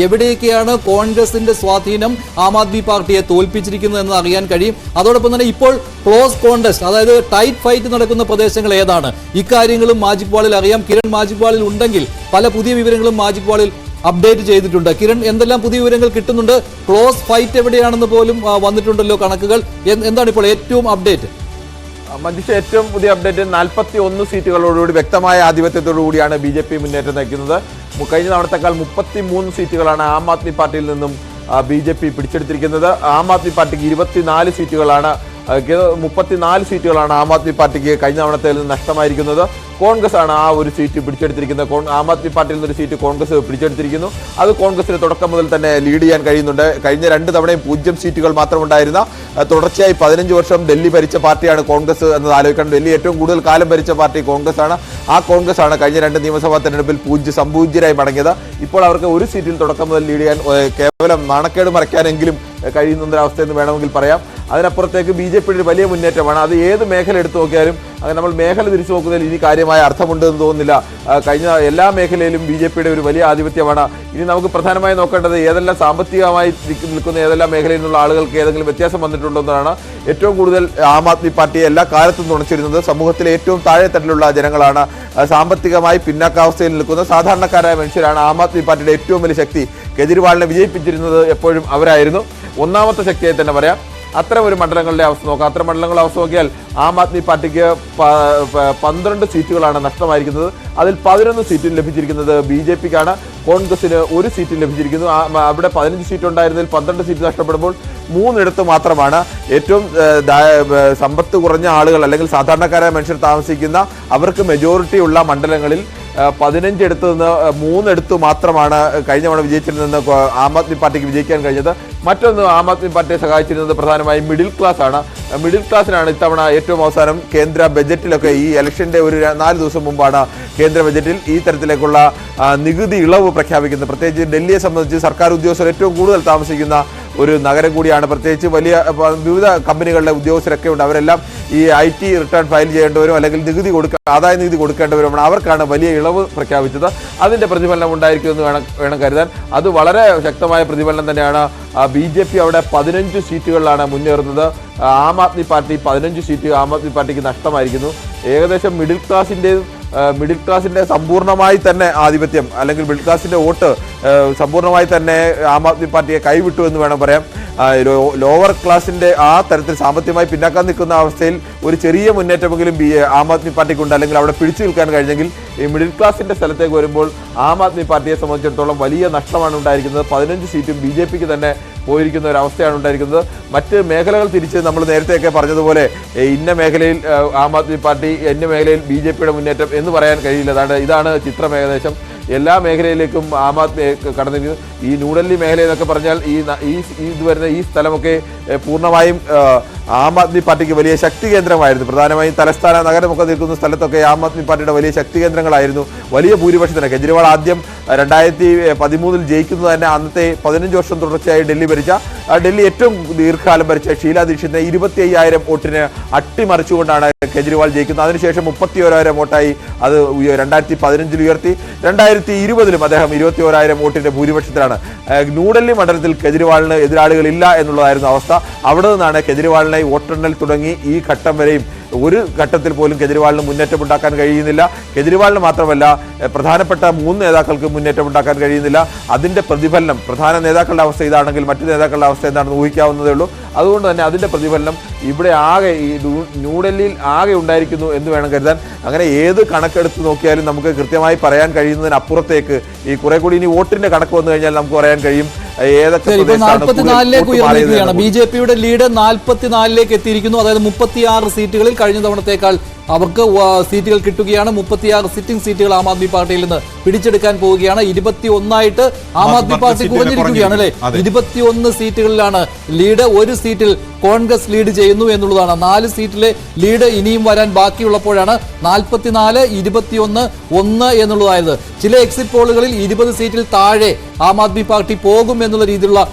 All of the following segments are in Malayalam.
എവിടെയൊക്കെയാണ് കോൺഗ്രസിന്റെ സ്വാധീനം ആം ആദ്മി പാർട്ടിയെ തോൽപ്പിച്ചിരിക്കുന്നത് എന്ന് അറിയാൻ കഴിയും. അതോടൊപ്പം തന്നെ ഇപ്പോൾ ക്ലോസ് കോൺടെസ്റ്റ്, അതായത് ടൈറ്റ് ഫൈറ്റ് നടക്കുന്ന പ്രദേശങ്ങൾ ഏതാണ്, ഇക്കാര്യങ്ങളും മാജിക് വാളിൽ അറിയാം. കിരൺ മാജിക് വാളിൽ ഉണ്ടെങ്കിൽ പല പുതിയ വിവരങ്ങളും മാജിക് വാളിൽ അപ്ഡേറ്റ് ചെയ്തിട്ടുണ്ട്. കിരൺ, എന്തെല്ലാം പുതിയ വിവരങ്ങൾ കിട്ടുന്നുണ്ട്? ക്ലോസ് ഫൈറ്റ് എവിടെയാണെന്ന് പോലും വന്നിട്ടുണ്ടല്ലോ കണക്കുകൾ. എന്താണ് ഇപ്പോൾ ഏറ്റവും അപ്ഡേറ്റ്? മഞ്ജുഷ, ഏറ്റവും പുതിയ അപ്ഡേറ്റ് 41 സീറ്റുകളോടുകൂടി വ്യക്തമായ ആധിപത്യത്തോടുകൂടിയാണ് BJP മുന്നേറ്റം നയിക്കുന്നത്. കഴിഞ്ഞ തവണത്തേക്കാൾ 33 സീറ്റുകളാണ് ആം ആദ്മി പാർട്ടിയിൽ നിന്നും BJP പിടിച്ചെടുത്തിരിക്കുന്നത്. ആം ആദ്മി പാർട്ടിക്ക് 34 സീറ്റുകളാണ് 34 സീറ്റുകളാണ് ആം ആദ്മി പാർട്ടിക്ക് കഴിഞ്ഞ തവണത്തിൽ നിന്ന് നഷ്ടമായിരിക്കുന്നത്. കോൺഗ്രസ് ആണ് ആ ഒരു സീറ്റ് പിടിച്ചെടുത്തിരിക്കുന്നത്. ആം ആദ്മി പാർട്ടിയിൽ നിന്നൊരു സീറ്റ് കോൺഗ്രസ് പിടിച്ചെടുത്തിരിക്കുന്നു. അത് കോൺഗ്രസിന് തുടക്കം മുതൽ തന്നെ ലീഡ് ചെയ്യാൻ കഴിയുന്നുണ്ട്. കഴിഞ്ഞ 2 തവണയും 0 സീറ്റുകൾ മാത്രമുണ്ടായിരുന്ന തുടർച്ചയായി 15 വർഷം ഡൽഹി ഭരിച്ച പാർട്ടിയാണ് കോൺഗ്രസ് എന്നത് ആലോചിക്കണം. ഡൽഹി ഏറ്റവും കൂടുതൽ കാലം ഭരിച്ച പാർട്ടി കോൺഗ്രസ് ആണ്. ആ കോൺഗ്രസ് ആണ് കഴിഞ്ഞ 2 നിയമസഭാ തെരഞ്ഞെടുപ്പിൽ സംപൂജ്യരായി മടങ്ങിയത്. ഇപ്പോൾ അവർക്ക് ഒരു സീറ്റിൽ തുടക്കം മുതൽ ലീഡ് ചെയ്യാൻ കേവലം നാണക്കേട് മറയ്ക്കാനെങ്കിലും കഴിയുന്നൊരവസ്ഥയെന്ന് വേണമെങ്കിൽ പറയാം. അതിനപ്പുറത്തേക്ക് BJPയുടെ ഒരു വലിയ മുന്നേറ്റമാണ്. അത് ഏത് മേഖല എടുത്തു നോക്കിയാലും അങ്ങനെ നമ്മൾ മേഖല തിരിച്ചു നോക്കുന്നതിൽ ഇനി കാര്യമായ അർത്ഥമുണ്ടെന്ന് തോന്നുന്നില്ല. കഴിഞ്ഞ എല്ലാ മേഖലയിലും BJPയുടെ ഒരു വലിയ ആധിപത്യമാണ്. ഇനി നമുക്ക് പ്രധാനമായി നോക്കേണ്ടത് ഏതെല്ലാം സാമ്പത്തികമായി നിൽക്കുന്ന ഏതെല്ലാം മേഖലയിൽ നിന്നുള്ള ആളുകൾക്ക് ഏതെങ്കിലും വ്യത്യാസം വന്നിട്ടുണ്ടോ എന്നതാണ്. ഏറ്റവും കൂടുതൽ ആം ആദ്മി പാർട്ടിയെ എല്ലാ കാലത്തും തുണച്ചിരുന്നത് സമൂഹത്തിലെ ഏറ്റവും താഴെത്തട്ടിലുള്ള ജനങ്ങളാണ്. സാമ്പത്തികമായി പിന്നാക്കാവസ്ഥയിൽ നിൽക്കുന്ന സാധാരണക്കാരായ മനുഷ്യരാണ് ആം ആദ്മി പാർട്ടിയുടെ ഏറ്റവും വലിയ ശക്തി. കേജ്രിവാളിനെ വിജയിപ്പിച്ചിരുന്നത് എപ്പോഴും അവരായിരുന്നു. ഒന്നാമത്തെ ശക്തിയായി തന്നെ പറയാം. അത്തരം ഒരു മണ്ഡലങ്ങളുടെ അവസ്ഥ നോക്കാം. അത്തരം മണ്ഡലങ്ങളുടെ അവസ്ഥ നോക്കിയാൽ ആം ആദ്മി പാർട്ടിക്ക് 12 സീറ്റുകളാണ് നഷ്ടമായിരിക്കുന്നത്. അതിൽ 11 സീറ്റും ലഭിച്ചിരിക്കുന്നത് BJPക്കാണ്. കോൺഗ്രസിന് 1 സീറ്റ് ലഭിച്ചിരിക്കുന്നു. അവിടെ 15 സീറ്റ് ഉണ്ടായിരുന്നതിൽ 12 സീറ്റ് നഷ്ടപ്പെടുമ്പോൾ 3 മാത്രമാണ്. ഏറ്റവും സമ്പത്ത് കുറഞ്ഞ ആളുകൾ അല്ലെങ്കിൽ സാധാരണക്കാരായ മനുഷ്യർ താമസിക്കുന്ന അവർക്ക് മെജോറിറ്റി ഉള്ള മണ്ഡലങ്ങളിൽ 15 നിന്ന് 3 മാത്രമാണ് കഴിഞ്ഞ തവണ വിജയിച്ചിരുന്നെന്ന് ആം ആദ്മി പാർട്ടിക്ക് വിജയിക്കാൻ കഴിഞ്ഞത്. മറ്റൊന്ന്, ആം ആദ്മി പാർട്ടിയെ സഹായിച്ചിരുന്നത് പ്രധാനമായും മിഡിൽ ക്ലാസ് ആണ്. മിഡിൽ ക്ലാസ്സിനാണ് ഇത്തവണ ഏറ്റവും അവസാനം കേന്ദ്ര ബജറ്റിലൊക്കെ ഈ ഇലക്ഷന്റെ ഒരു 4 ദിവസം മുമ്പാണ് കേന്ദ്ര ബജറ്റിൽ ഈ തരത്തിലേക്കുള്ള നികുതി ഇളവ് പ്രഖ്യാപിക്കുന്നത്. പ്രത്യേകിച്ച് ഡൽഹിയെ സംബന്ധിച്ച് സർക്കാർ ഉദ്യോഗസ്ഥർ ഏറ്റവും കൂടുതൽ താമസിക്കുന്ന ഒരു നഗരം കൂടിയാണ്. പ്രത്യേകിച്ച് വിവിധ കമ്പനികളിലെ ഉദ്യോഗസ്ഥരൊക്കെ ഉണ്ട്. അവരെല്ലാം ഈ IT റിട്ടേൺ ഫയൽ ചെയ്യേണ്ടവരും അല്ലെങ്കിൽ ആദായ നികുതി കൊടുക്കേണ്ടവരുമാണ്. അവർക്കാണ് വലിയ ഇളവ് പ്രഖ്യാപിച്ചത്. അതിന്റെ പ്രതിഫലനം ഉണ്ടായിരിക്കുമെന്ന് വേണം കരുതാൻ. അത് വളരെ ശക്തമായ പ്രതിഫലനം തന്നെയാണ്. BJP അവിടെ 15 സീറ്റുകളിലാണ് മുന്നേറുന്നത്. ആം ആദ്മി പാർട്ടി 15 സീറ്റ് ആം ആദ്മി പാർട്ടിക്ക് നഷ്ടമായിരിക്കുന്നു. ഏകദേശം മിഡിൽ ക്ലാസിന്റെ സമ്പൂർണ്ണമായി തന്നെ ആധിപത്യം അല്ലെങ്കിൽ മിഡിൽ ക്ലാസിന്റെ വോട്ട് സമ്പൂർണ്ണമായി തന്നെ ആം ആദ്മി പാർട്ടിയെ കൈവിട്ടു എന്ന് വേണം പറയാം. ലോവർ ക്ലാസിന്റെ ആ തരത്തിൽ സാമ്പത്തികമായി പിന്നാക്കാൻ നിൽക്കുന്ന അവസ്ഥയിൽ ഒരു ചെറിയ മുന്നേറ്റമെങ്കിലും ആം ആദ്മി പാർട്ടിക്കുണ്ട്, അല്ലെങ്കിൽ അവിടെ പിടിച്ചു നിൽക്കാൻ കഴിഞ്ഞെങ്കിൽ ഈ മിഡിൽ ക്ലാസിന്റെ സ്ഥലത്തേക്ക് വരുമ്പോൾ ആം ആദ്മി പാർട്ടിയെ സംബന്ധിച്ചിടത്തോളം വലിയ നഷ്ടമാണ് ഉണ്ടായിരിക്കുന്നത്. 15 സീറ്റും BJPക്ക് തന്നെ പോയിരിക്കുന്ന ഒരു അവസ്ഥയാണ് ഉണ്ടായിരിക്കുന്നത്. മറ്റ് മേഖലകൾ തിരിച്ച് നമ്മൾ നേരത്തെയൊക്കെ പറഞ്ഞതുപോലെ ഇന്ന മേഖലയിൽ ആം ആദ്മി പാർട്ടി, ഇന്ന മേഖലയിൽ BJPയുടെ മുന്നേറ്റം എന്ന് പറയാൻ കഴിയില്ല. ഇതാണ് ചിത്രം. ഏകദേശം എല്ലാ മേഖലയിലേക്കും ആം ആദ്മി കടന്നിരിക്കുന്നു. ഈ ന്യൂഡൽഹി മേഖല എന്നൊക്കെ പറഞ്ഞാൽ ഇത് വരുന്ന ഈ സ്ഥലമൊക്കെ പൂർണ്ണമായും ആം ആദ്മി പാർട്ടിക്ക് വലിയ ശക്തി കേന്ദ്രമായിരുന്നു. പ്രധാനമായും തലസ്ഥാന നഗരമൊക്കെ നിൽക്കുന്ന സ്ഥലത്തൊക്കെ ആം ആദ്മി പാർട്ടിയുടെ വലിയ ശക്തി കേന്ദ്രങ്ങളായിരുന്നു. വലിയ ഭൂരിപക്ഷത്തിന് കെജ്രിവാൾ ആദ്യം 2013 ജയിക്കുന്നത് തന്നെ അന്നത്തെ 15 വർഷം തുടർച്ചയായി ഡൽഹി ഏറ്റവും ദീർഘകാലം ഭരിച്ച ഷീലാ ദീക്ഷിതിനെ 25,000 വോട്ടിന് അട്ടിമറിച്ചുകൊണ്ടാണ് കെജ്രിവാൾ ജയിക്കുന്നത്. അതിനുശേഷം 31,000 വോട്ടായി അത് 2015 ഉയർത്തി. 2020 അദ്ദേഹം 21,000 വോട്ടിന്റെ ഭൂരിപക്ഷത്തിലാണ്. ന്യൂഡൽഹി മണ്ഡലത്തിൽ കെജ്രിവാളിന് എതിരാളികളില്ല എന്നുള്ളതായിരുന്നു അവസ്ഥ. അവിടെ നിന്നാണ് കെജ്രിവാളിനെ വോട്ടെണ്ണൽ തുടങ്ങി ഈ ഘട്ടം വരെയും ഒരു ഘട്ടത്തിൽ പോലും കെജ്രിവാളിന് മുന്നേറ്റമുണ്ടാക്കാൻ കഴിയുന്നില്ല. കെജ്രിവാളിന് മാത്രമല്ല, പ്രധാനപ്പെട്ട 3 നേതാക്കൾക്ക് മുന്നേറ്റമുണ്ടാക്കാൻ കഴിയുന്നില്ല. അതിന്റെ പ്രതിഫലനം, പ്രധാന നേതാക്കളുടെ അവസ്ഥ ഇതാണെങ്കിൽ മറ്റു നേതാക്കളുടെ അവസ്ഥ എന്താണെന്ന് ഊഹിക്കാവുന്നതേ ഉള്ളൂ. അതുകൊണ്ട് തന്നെ അതിന്റെ പ്രതിഫലനം ഇവിടെ ആകെ ഈ ന്യൂഡൽഹിയിൽ ആകെ ഉണ്ടായിരിക്കുന്നു എന്ന് വേണം കരുതാൻ. അങ്ങനെ ഏത് കണക്കെടുത്ത് നോക്കിയാലും നമുക്ക് കൃത്യമായി പറയാൻ കഴിയുന്നതിനപ്പുറത്തേക്ക് ഈ കുറെ കൂടി ഇനി വോട്ടിന്റെ കണക്ക് വന്നു കഴിഞ്ഞാൽ നമുക്ക് പറയാൻ കഴിയും ഏതൊക്കെ 44 ഉയർന്നിരിക്കുകയാണ്. BJPയുടെ ലീഡ് 44 എത്തിയിരിക്കുന്നു. അതായത് 36 സീറ്റുകളിൽ കഴിഞ്ഞ തവണത്തേക്കാൾ അവർക്ക് സീറ്റുകൾ കിട്ടുകയാണ്. 36 സിറ്റിംഗ് സീറ്റുകൾ ആം ആദ്മി പാർട്ടിയിൽ നിന്ന് പിടിച്ചെടുക്കാൻ പോവുകയാണ്. 21 ആം ആദ്മി പാർട്ടി കുറഞ്ഞിരിക്കുകയാണ് അല്ലെ. 21 സീറ്റുകളിലാണ് ലീഡ്. 1 സീറ്റിൽ കോൺഗ്രസ് ലീഡ് ചെയ്യുന്നു എന്നുള്ളതാണ്. 4 സീറ്റിലെ ലീഡ് ഇനിയും വരാൻ ബാക്കിയുള്ളപ്പോഴാണ് 44, 21, 1 എന്നുള്ളതായത്. ചില എക്സിറ്റ് പോളുകളിൽ 20 സീറ്റിൽ താഴെ ആം ആദ്മി പാർട്ടി പോകും എന്നുള്ള രീതിയിലുള്ള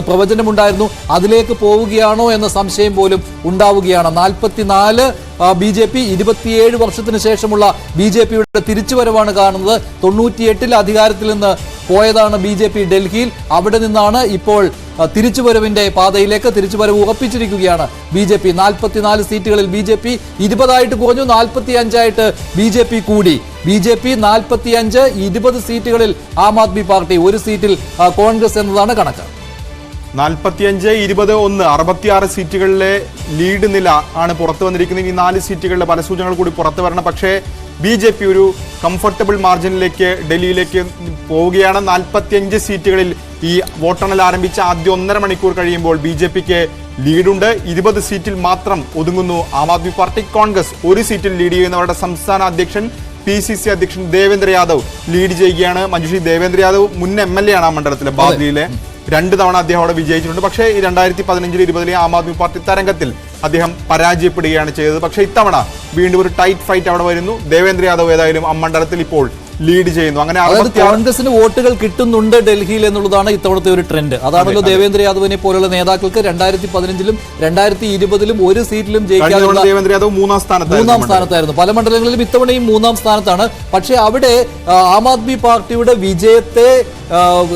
പ്രവചനമുണ്ടായിരുന്നു. അതിലേക്ക് പോവുകയാണോ എന്ന സംശയം പോലും ഉണ്ടാവുകയാണ്. 44 BJP 27 വർഷത്തിന് ശേഷമുള്ള BJPയുടെ തിരിച്ചുവരവാണ് കാണുന്നത്. 98 അധികാരത്തിൽ നിന്ന് പോയതാണ് BJP ഡൽഹിയിൽ. അവിടെ നിന്നാണ് ഇപ്പോൾ തിരിച്ചുവരവിന്റെ പാതയിലേക്ക് തിരിച്ചുവരവ് ഉറപ്പിച്ചിരിക്കുകയാണ് BJP. 44 സീറ്റുകളിൽ BJP 20 കുറഞ്ഞു, 45 BJP കൂടി. BJP 45, 20 സീറ്റുകളിൽ ആം ആദ്മി പാർട്ടി, 1 സീറ്റിൽ കോൺഗ്രസ് എന്നതാണ് കണക്ക്. 45, 20, 1 66 സീറ്റുകളിലെ ലീഡ് നില ആണ് പുറത്തു വന്നിരിക്കുന്നത്. ഈ 4 സീറ്റുകളിലെ പല സൂചനകൾ കൂടി പുറത്തു വരണം. പക്ഷേ BJP ഒരു കംഫർട്ടബിൾ മാർജിനിലേക്ക് ഡൽഹിയിലേക്ക് പോവുകയാണ്. 45 സീറ്റുകളിൽ ഈ വോട്ടെണ്ണൽ ആരംഭിച്ച ആദ്യ 1.5 മണിക്കൂർ കഴിയുമ്പോൾ BJPക്ക് ലീഡുണ്ട്. 20 സീറ്റിൽ മാത്രം ഒതുങ്ങുന്നു ആം ആദ്മി പാർട്ടി. കോൺഗ്രസ് 1 സീറ്റിൽ ലീഡ് ചെയ്യുന്നവരുടെ സംസ്ഥാന അധ്യക്ഷൻ PCC അധ്യക്ഷൻ ദേവേന്ദ്ര യാദവ് ലീഡ് ചെയ്യുകയാണ്. മഞ്ജുഷി, ദേവേന്ദ്ര യാദവ് മുൻ MLA ആണ് ആ മണ്ഡലത്തിലെ ബാദ്ലിയിലെ. 2 തവണ അദ്ദേഹം അവിടെ വിജയിച്ചിട്ടുണ്ട്. പക്ഷേ 2015, 20 ആം ആദ്മി പാർട്ടി തരംഗത്തിൽ അദ്ദേഹം പരാജയപ്പെടുകയാണ് ചെയ്തത്. പക്ഷേ ഇത്തവണ വീണ്ടും ഒരു ടൈറ്റ് ഫൈറ്റ് അവിടെ വരുന്നു. ദേവേന്ദ്ര യാദവ് ഏതായാലും ആ മണ്ഡലത്തിൽ ഇപ്പോൾ ലീഡ് ചെയ്യുന്നു. അങ്ങനെ കോൺഗ്രസിന് വോട്ടുകൾ കിട്ടുന്നുണ്ട് ഡൽഹിയിൽ എന്നുള്ളതാണ് ഇത്തവണത്തെ ഒരു ട്രെൻഡ്. അതാണല്ലോ ദേവേന്ദ്ര യാദവിനെ പോലുള്ള നേതാക്കൾക്ക് 2015-ലും 2020-ലും 1 സീറ്റിലും ജയിക്കാനുള്ള. ദേവേന്ദ്ര യാദവ് 3-ാം സ്ഥാനത്തായിരുന്നു. പല മണ്ഡലങ്ങളിലും ഇത്തവണയും 3-ാം സ്ഥാനത്താണ്. പക്ഷേ അവിടെ ആം ആദ്മി പാർട്ടിയുടെ വിജയത്തെ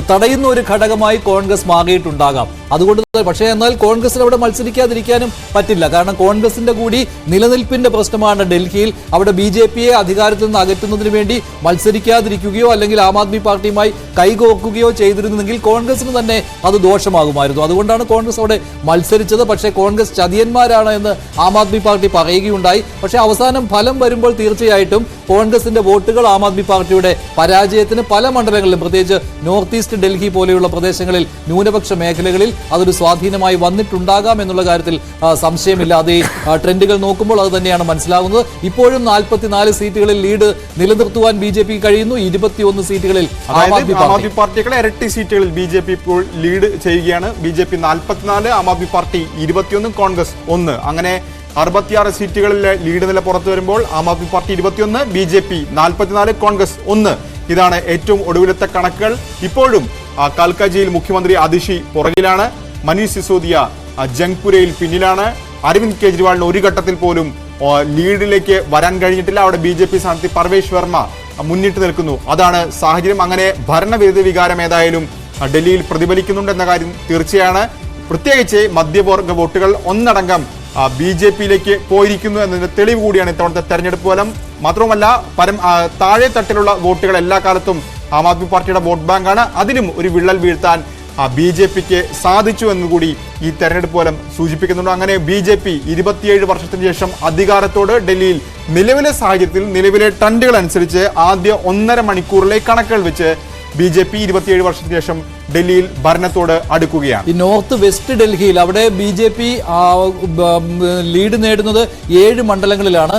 തടയുന്ന ഒരു ഘടകമായി കോൺഗ്രസ് മാറിയിട്ടുണ്ടാകാം. അതുകൊണ്ട് പക്ഷേ എന്നാൽ കോൺഗ്രസിന് അവിടെ മത്സരിക്കാതിരിക്കാനും പറ്റില്ല. കാരണം കോൺഗ്രസിന്റെ കൂടി നിലനിൽപ്പിന്റെ പ്രശ്നമാണ് ഡൽഹിയിൽ. അവിടെ BJPയെ അധികാരത്തിൽ നിന്ന് അകറ്റുന്നതിന് വേണ്ടി മത്സരിക്കാതിരിക്കുകയോ അല്ലെങ്കിൽ ആം ആദ്മി പാർട്ടിയുമായി കൈകോർക്കുകയോ ചെയ്തിരുന്നെങ്കിൽ കോൺഗ്രസിന് തന്നെ അത് ദോഷമാകുമായിരുന്നു. അതുകൊണ്ടാണ് കോൺഗ്രസ് അവിടെ മത്സരിച്ചത്. പക്ഷേ കോൺഗ്രസ് ചതിയന്മാരാണ് എന്ന് ആം ആദ്മി പാർട്ടി പറയുകയുണ്ടായി. പക്ഷേ അവസാനം ഫലം വരുമ്പോൾ തീർച്ചയായിട്ടും കോൺഗ്രസിന്റെ വോട്ടുകൾ ആം ആദ്മി പാർട്ടിയുടെ പരാജയത്തിന് പല മണ്ഡലങ്ങളിലും, പ്രത്യേകിച്ച് നോർത്ത് ഈസ്റ്റ് ഡൽഹി പോലെയുള്ള പ്രദേശങ്ങളിൽ, ന്യൂനപക്ഷ മേഖലകളിൽ അതൊരു സ്വാധീനമായി വന്നിട്ടുണ്ടാകാം എന്നുള്ള കാര്യത്തിൽ സംശയമില്ല. അത് ഈ ട്രെൻഡുകൾ നോക്കുമ്പോൾ അത് തന്നെയാണ് മനസ്സിലാകുന്നത്. ഇപ്പോഴും 44 സീറ്റുകളിൽ ലീഡ് നിലനിർത്തുവാൻ BJP കഴിയുന്നു. 21 സീറ്റുകളിൽ ആം ആദ്മി പാർട്ടികളെ ഇരട്ടി സീറ്റുകളിൽ BJP ഇപ്പോൾ ലീഡ് ചെയ്യുകയാണ്. BJP 44, Aam Aadmi party 21, Congress 1. അങ്ങനെ 66 സീറ്റുകളിലെ ലീഡ് നില പുറത്തു വരുമ്പോൾ ആം ആദ്മി പാർട്ടി 21, BJP 44, കോൺഗ്രസ് 1. ഇതാണ് ഏറ്റവും ഒടുവിലത്തെ കണക്കുകൾ. ഇപ്പോഴും കാൽക്കാജിയിൽ മുഖ്യമന്ത്രി അതിഷി പുറകിലാണ്. മനീഷ് സിസോദിയ ജംഗ്പുരയിൽ പിന്നിലാണ്. അരവിന്ദ് കെജ്രിവാളിന് ഒരു ഘട്ടത്തിൽ പോലും ലീഡിലേക്ക് വരാൻ കഴിഞ്ഞിട്ടില്ല. അവിടെ BJP സ്ഥാനാർത്ഥി പർവേഷ് വർമ്മ മുന്നിട്ട് നിൽക്കുന്നു. അതാണ് സാഹചര്യം. അങ്ങനെ ഭരണവിരുദ്ധ വികാരം ഏതായാലും ഡൽഹിയിൽ പ്രതിഫലിക്കുന്നുണ്ട് എന്ന കാര്യം തീർച്ചയാണ്. പ്രത്യേകിച്ച് മധ്യവർഗ വോട്ടുകൾ ഒന്നടങ്കം BJPയിലേക്ക് പോയിരിക്കുന്നു എന്നതിന്റെ തെളിവ് കൂടിയാണ് ഇത്തവണത്തെ തെരഞ്ഞെടുപ്പ് ഫലം. മാത്രവുമല്ല താഴെ തട്ടിലുള്ള വോട്ടുകൾ എല്ലാ കാലത്തും ആം ആദ്മി പാർട്ടിയുടെ വോട്ട് ബാങ്കാണ്. അതിലും ഒരു വിള്ളൽ വീഴ്ത്താൻ BJPക്ക് സാധിച്ചു എന്നുകൂടി ഈ തെരഞ്ഞെടുപ്പ് ഫലം സൂചിപ്പിക്കുന്നുണ്ട്. അങ്ങനെ BJP 27 വർഷത്തിന് ശേഷം അധികാരത്തോട് ഡൽഹിയിൽ നിലവിലെ സാഹചര്യത്തിൽ നിലവിലെ ട്രെൻഡുകൾ അനുസരിച്ച് ആദ്യ 1.5 മണിക്കൂറിലെ കണക്കുകൾ വെച്ച് BJP 27 വർഷത്തിന് ശേഷം ഡൽഹിയിൽ ഭരണത്തോട് അടുക്കുകയാണ്. ഈ നോർത്ത് വെസ്റ്റ് ഡൽഹിയിൽ അവിടെ BJP ലീഡ് നേടുന്നത് 7 മണ്ഡലങ്ങളിലാണ്.